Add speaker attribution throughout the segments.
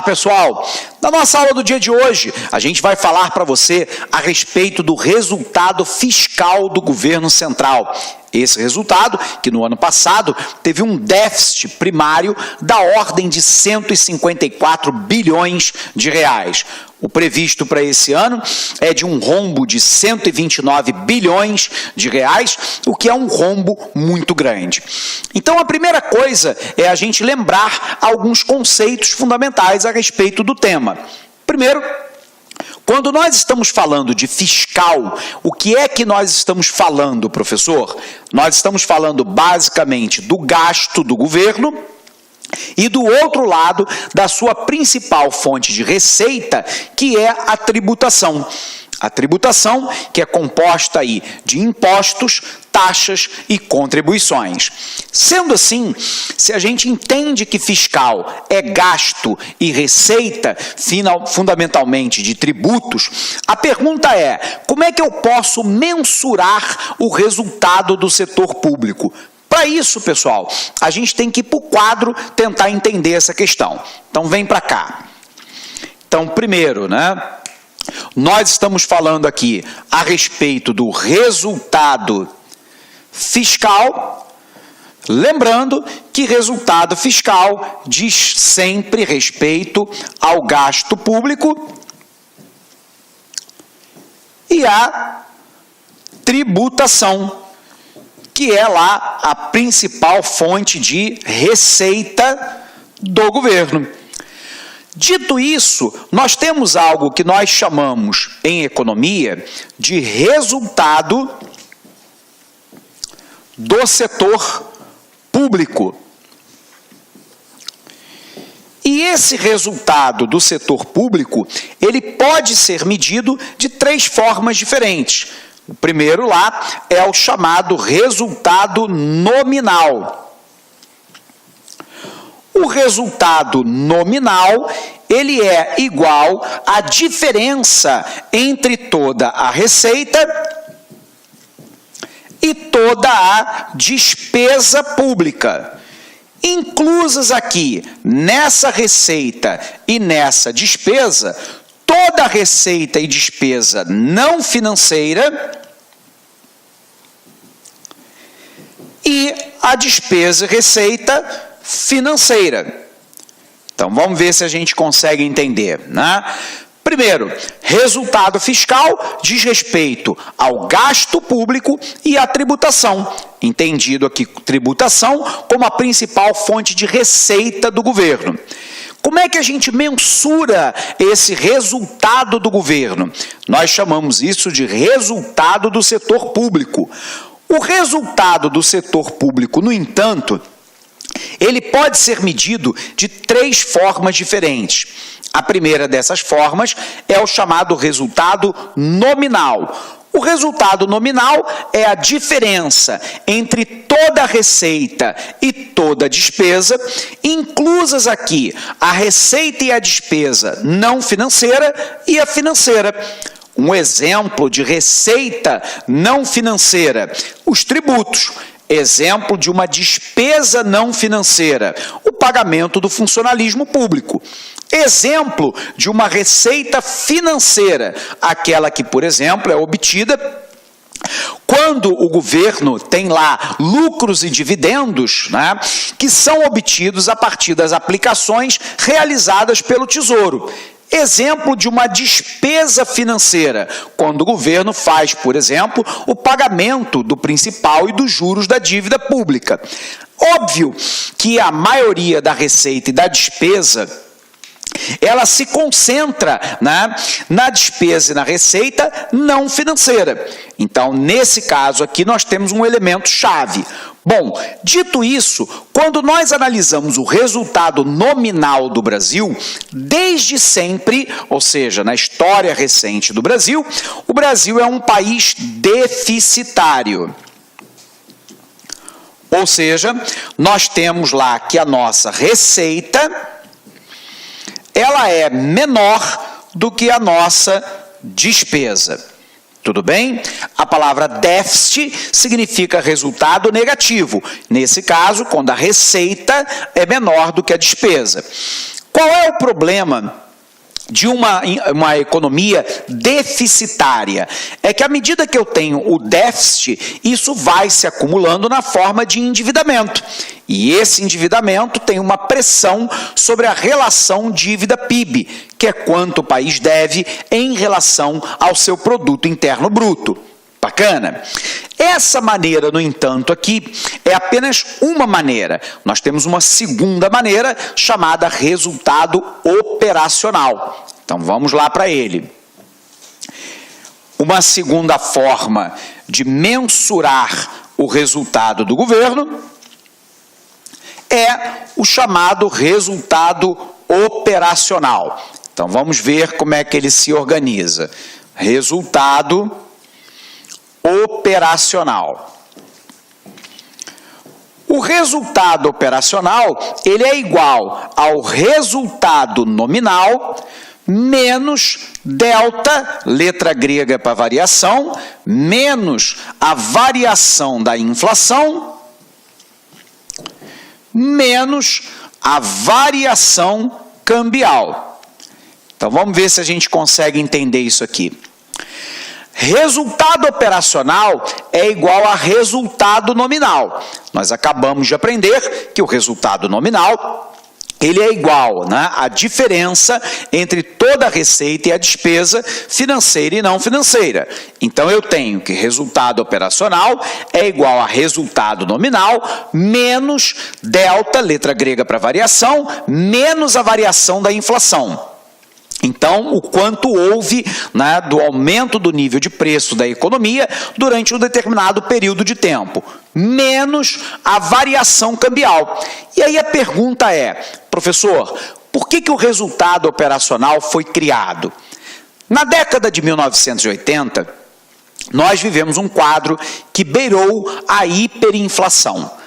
Speaker 1: Olá, pessoal! Na nossa aula do dia de hoje, a gente vai falar para você a respeito do resultado fiscal do governo central. Esse resultado, que no ano passado teve um déficit primário da ordem de 154 bilhões de reais. O previsto para esse ano é de um rombo de 129 bilhões de reais, o que é um rombo muito grande. Então, a primeira coisa é a gente lembrar alguns conceitos fundamentais a respeito do tema. Primeiro, quando nós estamos falando de fiscal, o que é que nós estamos falando, professor? Nós estamos falando basicamente do gasto do governo e do outro lado da sua principal fonte de receita, que é a tributação. A tributação que é composta aí de impostos, taxas e contribuições. Sendo assim, se a gente entende que fiscal é gasto e receita, fundamentalmente de tributos, a pergunta é: como é que eu posso mensurar o resultado do setor público? Para isso, pessoal, a gente tem que ir para o quadro tentar entender essa questão. Então, vem para cá. Então, primeiro, nós estamos falando aqui a respeito do resultado fiscal, lembrando que resultado fiscal diz sempre respeito ao gasto público e à tributação, que é lá a principal fonte de receita do governo. Dito isso, nós temos algo que nós chamamos em economia de resultado do setor público. E esse resultado do setor público, ele pode ser medido de três formas diferentes. O primeiro lá é o chamado resultado nominal. O resultado nominal, ele é igual à diferença entre toda a receita e toda a despesa pública. Inclusas aqui, nessa receita e nessa despesa, toda a receita e despesa não financeira e a despesa e receita financeira. Então, vamos ver se a gente consegue entender, Primeiro, resultado fiscal diz respeito ao gasto público e à tributação. Entendido aqui tributação como a principal fonte de receita do governo. Como é que a gente mensura esse resultado do governo? Nós chamamos isso de resultado do setor público. O resultado do setor público, no entanto, ele pode ser medido de três formas diferentes. A primeira dessas formas é o chamado resultado nominal. O resultado nominal é a diferença entre toda a receita e toda a despesa, inclusas aqui a receita e a despesa não financeira e a financeira. Um exemplo de receita não financeira, os tributos. Exemplo de uma despesa não financeira, o pagamento do funcionalismo público. Exemplo de uma receita financeira, aquela que, por exemplo, é obtida quando o governo tem lá lucros e dividendos, que são obtidos a partir das aplicações realizadas pelo Tesouro. Exemplo de uma despesa financeira, quando o governo faz, por exemplo, o pagamento do principal e dos juros da dívida pública. Óbvio que a maioria da receita e da despesa, ela se concentra na despesa e na receita não financeira. Então, nesse caso aqui, nós temos um elemento chave. Bom, dito isso, quando nós analisamos o resultado nominal do Brasil, desde sempre, ou seja, na história recente do Brasil, o Brasil é um país deficitário. Ou seja, nós temos lá que a nossa receita, ela é menor do que a nossa despesa. Tudo bem? A palavra déficit significa resultado negativo. Nesse caso, quando a receita é menor do que a despesa. Qual é o problema de uma economia deficitária? É que à medida que eu tenho o déficit, isso vai se acumulando na forma de endividamento. E esse endividamento tem uma pressão sobre a relação dívida-PIB, que é quanto o país deve em relação ao seu produto interno bruto. Bacana? Essa maneira, no entanto, aqui é apenas uma maneira. Nós temos uma segunda maneira chamada resultado operacional. Então vamos lá para ele. Uma segunda forma de mensurar o resultado do governo é o chamado resultado operacional. Então vamos ver como é que ele se organiza. Resultado operacional. O resultado operacional, ele é igual ao resultado nominal menos delta, letra grega para variação, menos a variação da inflação, menos a variação cambial. Então vamos ver se a gente consegue entender isso aqui. Resultado operacional é igual a resultado nominal. Nós acabamos de aprender que o resultado nominal ele é igual, né, à diferença entre toda a receita e a despesa financeira e não financeira. Então eu tenho que resultado operacional é igual a resultado nominal menos delta, letra grega para variação, menos a variação da inflação. Então, o quanto houve, né, do aumento do nível de preço da economia durante um determinado período de tempo, menos a variação cambial. E aí a pergunta é, professor, por que o resultado operacional foi criado? Na década de 1980, nós vivemos um quadro que beirou a hiperinflação.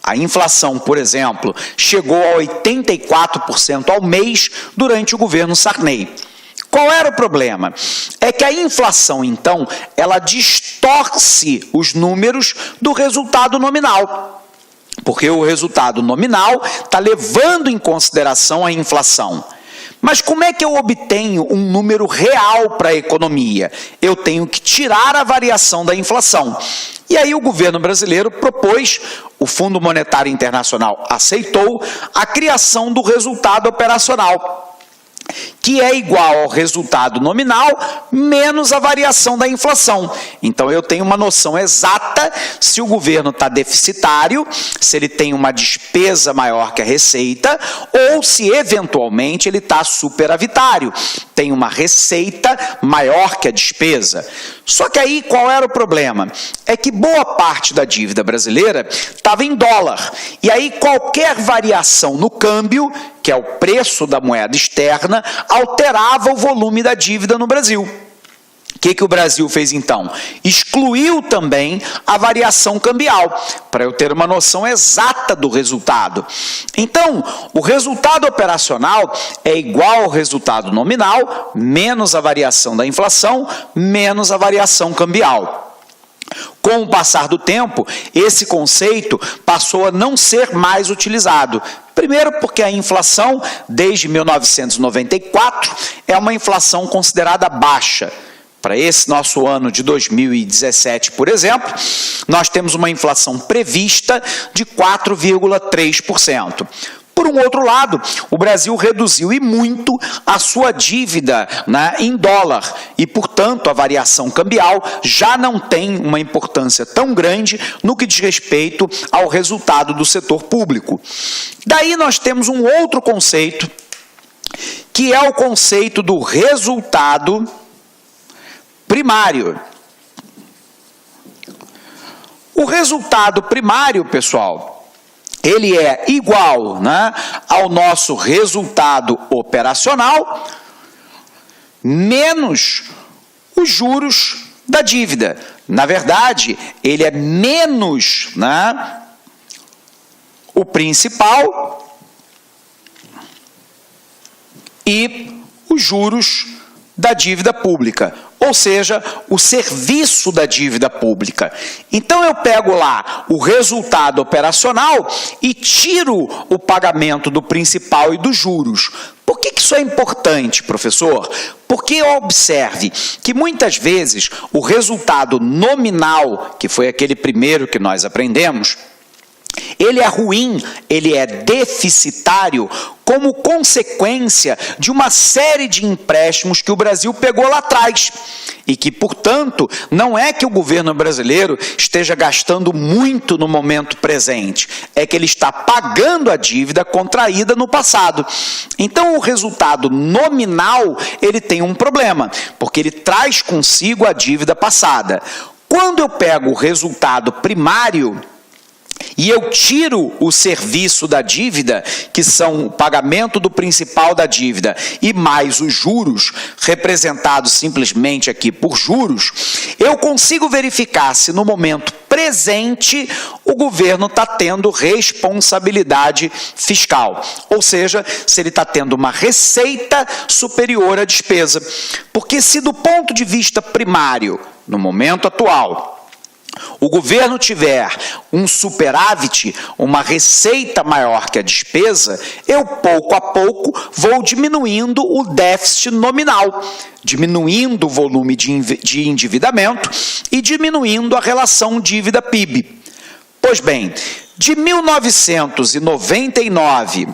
Speaker 1: A inflação, por exemplo, chegou a 84% ao mês durante o governo Sarney. Qual era o problema? É que a inflação, então, ela distorce os números do resultado nominal. Porque o resultado nominal está levando em consideração a inflação. Mas como é que eu obtenho um número real para a economia? Eu tenho que tirar a variação da inflação. E aí o governo brasileiro propôs, o Fundo Monetário Internacional aceitou, a criação do resultado operacional, que é igual ao resultado nominal menos a variação da inflação. Então eu tenho uma noção exata se o governo está deficitário, se ele tem uma despesa maior que a receita, ou se eventualmente ele está superavitário, tem uma receita maior que a despesa. Só que aí qual era o problema? É que boa parte da dívida brasileira estava em dólar, e aí qualquer variação no câmbio, que é o preço da moeda externa, alterava o volume da dívida no Brasil. O que o Brasil fez então? Excluiu também a variação cambial, para eu ter uma noção exata do resultado. Então, o resultado operacional é igual ao resultado nominal, menos a variação da inflação, menos a variação cambial. Com o passar do tempo, esse conceito passou a não ser mais utilizado. Primeiro porque a inflação, desde 1994, é uma inflação considerada baixa. Para esse nosso ano de 2017, por exemplo, nós temos uma inflação prevista de 4,3%. Por um outro lado, o Brasil reduziu e muito a sua dívida, né, em dólar e, portanto, a variação cambial já não tem uma importância tão grande no que diz respeito ao resultado do setor público. Daí nós temos um outro conceito, que é o conceito do resultado primário. O resultado primário, pessoal, ele é igual, né, ao nosso resultado operacional menos os juros da dívida. Na verdade, ele é menos, né, o principal e os juros da dívida pública. Ou ou seja, o serviço da dívida pública. Então eu pego lá o resultado operacional e tiro o pagamento do principal e dos juros. Por que isso é importante, professor? Porque observe que muitas vezes o resultado nominal, que foi aquele primeiro que nós aprendemos, ele é ruim, ele é deficitário como consequência de uma série de empréstimos que o Brasil pegou lá atrás e que, portanto, não é que o governo brasileiro esteja gastando muito no momento presente, é que ele está pagando a dívida contraída no passado. Então, o resultado nominal, ele tem um problema, porque ele traz consigo a dívida passada. Quando eu pego o resultado primário e eu tiro o serviço da dívida, que são o pagamento do principal da dívida e mais os juros, representados simplesmente aqui por juros, eu consigo verificar se no momento presente o governo está tendo responsabilidade fiscal. Ou seja, se ele está tendo uma receita superior à despesa. Porque se do ponto de vista primário, no momento atual, o governo tiver um superávit, uma receita maior que a despesa, eu pouco a pouco vou diminuindo o déficit nominal, diminuindo o volume de endividamento e diminuindo a relação dívida-PIB. Pois bem, de 1999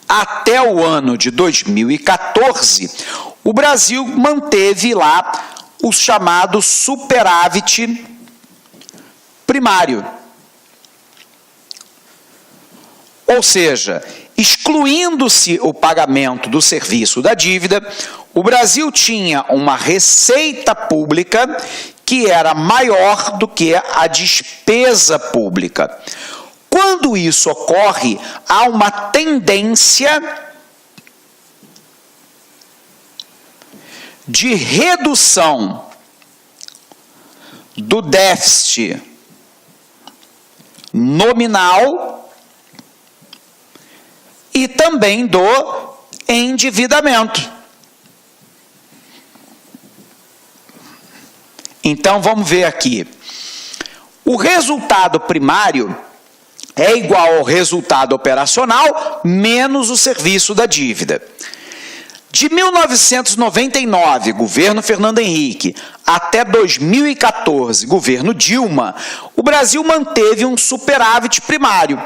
Speaker 1: até o ano de 2014, o Brasil manteve lá o chamado superávit primário. Ou seja, excluindo-se o pagamento do serviço da dívida, o Brasil tinha uma receita pública que era maior do que a despesa pública. Quando isso ocorre, há uma tendência de redução do déficit nominal e também do endividamento. Então, vamos ver aqui. O resultado primário é igual ao resultado operacional menos o serviço da dívida. De 1999, governo Fernando Henrique, até 2014, governo Dilma, o Brasil manteve um superávit primário.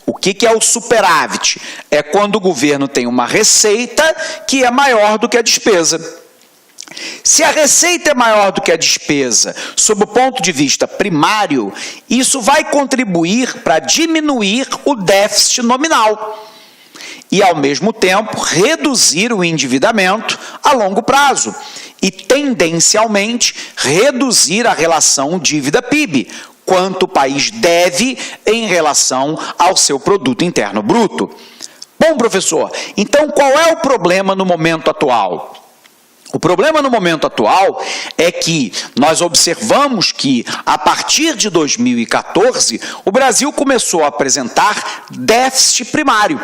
Speaker 1: O que é o superávit? É quando o governo tem uma receita que é maior do que a despesa. Se a receita é maior do que a despesa, sob o ponto de vista primário, isso vai contribuir para diminuir o déficit nominal e, ao mesmo tempo, reduzir o endividamento a longo prazo e, tendencialmente, reduzir a relação dívida-PIB, quanto o país deve em relação ao seu produto interno bruto. Bom, professor, então qual é o problema no momento atual? O problema no momento atual é que nós observamos que, a partir de 2014, o Brasil começou a apresentar déficit primário.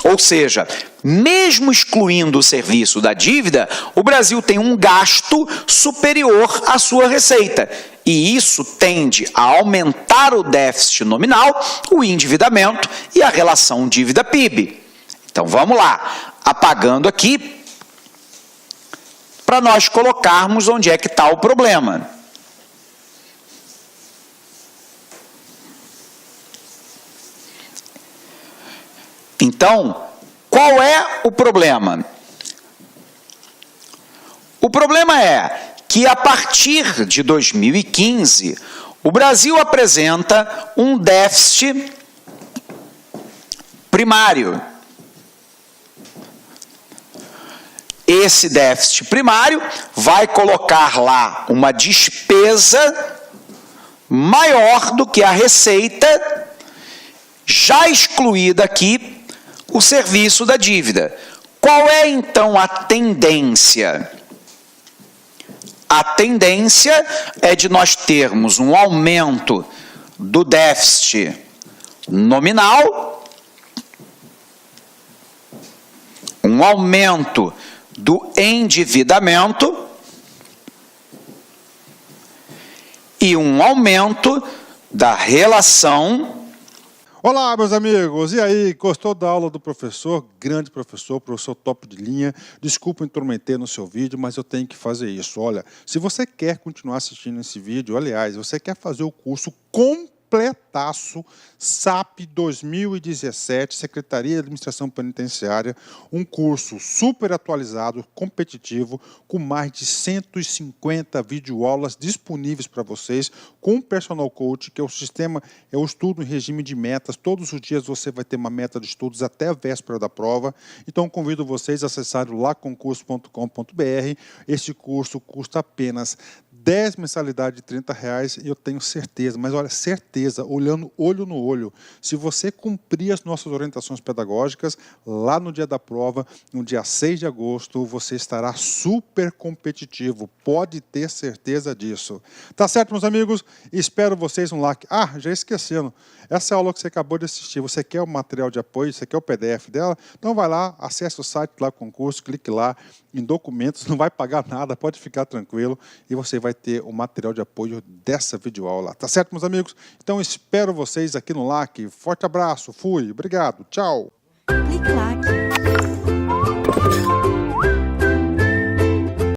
Speaker 1: Ou seja, mesmo excluindo o serviço da dívida, o Brasil tem um gasto superior à sua receita. E isso tende a aumentar o déficit nominal, o endividamento e a relação dívida-PIB. Então vamos lá, apagando aqui, para nós colocarmos onde é que está o problema. Então, qual é o problema? O problema é que, a partir de 2015, o Brasil apresenta um déficit primário. Esse déficit primário vai colocar lá uma despesa maior do que a receita, já excluída aqui o serviço da dívida. Qual é, então, a tendência? A tendência é de nós termos um aumento do déficit nominal, um aumento do endividamento e um aumento da relação.
Speaker 2: Olá, meus amigos! E aí, gostou da aula do professor? Grande professor top de linha. Desculpa intrometer no seu vídeo, mas eu tenho que fazer isso. Olha, se você quer continuar assistindo esse vídeo, aliás, você quer fazer o curso completaço SAP 2017, Secretaria de Administração Penitenciária, um curso super atualizado, competitivo, com mais de 150 videoaulas disponíveis para vocês, com o Personal Coach, que é o sistema, é o estudo em regime de metas. Todos os dias você vai ter uma meta de estudos até a véspera da prova. Então convido vocês a acessarem o laconcurso.com.br. Esse curso custa apenas 10 mensalidades de R$30 e eu tenho certeza, mas olha, certeza, olhando olho no olho, se você cumprir as nossas orientações pedagógicas, lá no dia da prova, no dia 6 de agosto, você estará super competitivo, pode ter certeza disso. Tá certo, meus amigos? Espero vocês no like. Ah, já esquecendo, essa aula que você acabou de assistir, você quer o material de apoio, você quer o PDF dela? Então vai lá, acesse o site lá, concurso, clique lá em documentos, não vai pagar nada, pode ficar tranquilo e você vai ter o material de apoio dessa videoaula. Tá certo, meus amigos? Então espero vocês aqui no LAC. Forte abraço, fui, obrigado, tchau!
Speaker 3: Clique LAC.